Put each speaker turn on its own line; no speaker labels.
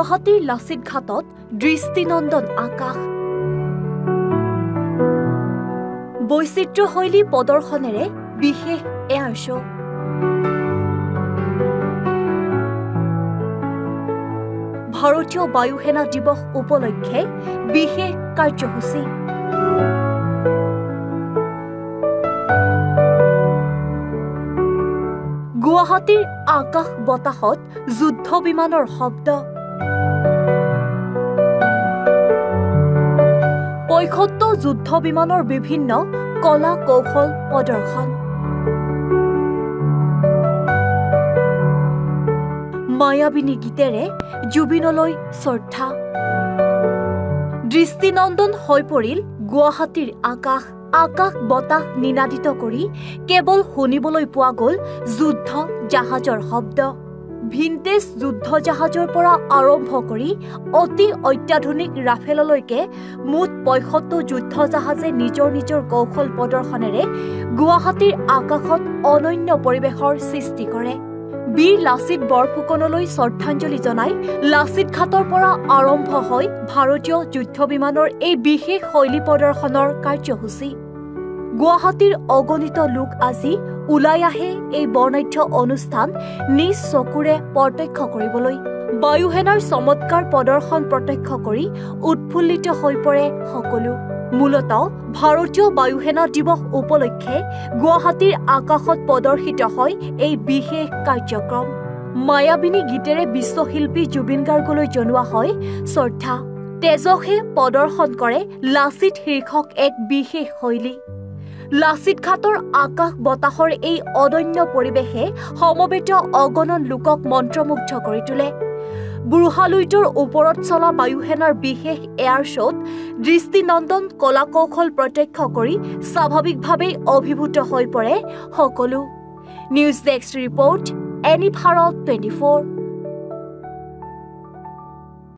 গুৱাহাটীৰ লাচিত ঘাটত দৃষ্টিনন্দন আকাশ বৈচিত্ৰ্যশৈলী প্ৰদৰ্শনেৰে বিশেষ এয়াৰ শ্ব' ভাৰতীয় বায়ুসেনা দিৱস উপলক্ষে বিশেষ কাৰ্যসূচী গুৱাহাটীৰ আকাশ বতাহত যুদ্ধ বিমানৰ শব্দ ৭৫ যুদ্ধ বিমানৰ বিভিন্ন কলা কৌশল প্ৰদৰ্শন মায়াবিনী গীতেৰে জুবিনলৈ শ্ৰদ্ধা দৃষ্টিনন্দন হৈ পৰিল গুৱাহাটীৰ আকাশ আকাশ বতাহ নিনাদিত কৰি কেৱল শুনিবলৈ পোৱা গ'ল যুদ্ধ জাহাজৰ শব্দ ভিন্টেজ যুদ্ধ জাহাজৰ পৰা আৰম্ভ কৰি অতি অত্যাধুনিক ৰাফেললৈকে মুঠ ৭৫ যুদ্ধ জাহাজে নিজৰ নিজৰ কৌশল প্ৰদৰ্শনেৰে গুৱাহাটীৰ আকাশত অনন্য পৰিৱেশৰ সৃষ্টি কৰে বীৰ লাচিত বৰফুকনলৈ শ্ৰদ্ধাঞ্জলি জনাই লাচিত ঘাটৰ পৰা আৰম্ভ হয় ভাৰতীয় যুদ্ধ বিমানৰ এই বিশেষ শৈলী প্ৰদৰ্শনৰ কাৰ্যসূচী গুৱাহাটীৰ অগণিত লোক আজি ওলাই আহে এই বৰ্ণাঢ্য অনুষ্ঠান নিজ চকুৰে প্ৰত্যক্ষ কৰিবলৈ বায়ুসেনাৰ চমৎকাৰ প্ৰদৰ্শন প্ৰত্যক্ষ কৰি উৎফুল্লিত হৈ পৰে সকলো মূলতঃ ভাৰতীয় বায়ুসেনা দিৱস উপলক্ষে গুৱাহাটীৰ আকাশত প্ৰদৰ্শিত হয় এই বিশেষ কাৰ্যক্ৰম মায়াবিনী গীতেৰে বিশ্বশিল্পী জুবিন গাৰ্গলৈ জনোৱা হয় শ্ৰদ্ধা তেজসে প্ৰদৰ্শন কৰে লাচিত শীৰ্ষক এক বিশেষ শৈলী লাচিত ঘাটৰ আকাশ বতাহৰ এই অনন্য পৰিৱেশে সমবেত অগণন লোকক মন্ত্ৰমুগ্ধ কৰি তোলে বুঢ়ালুইতৰ ওপৰত চলা বায়ুসেনাৰ বিশেষ এয়াৰ শ্ব'ত দৃষ্টিনন্দন কলা কৌশল প্ৰত্যক্ষ কৰি স্বাভাৱিকভাৱেই অভিভূত হৈ পৰে সকলো news desk report any Bharat 24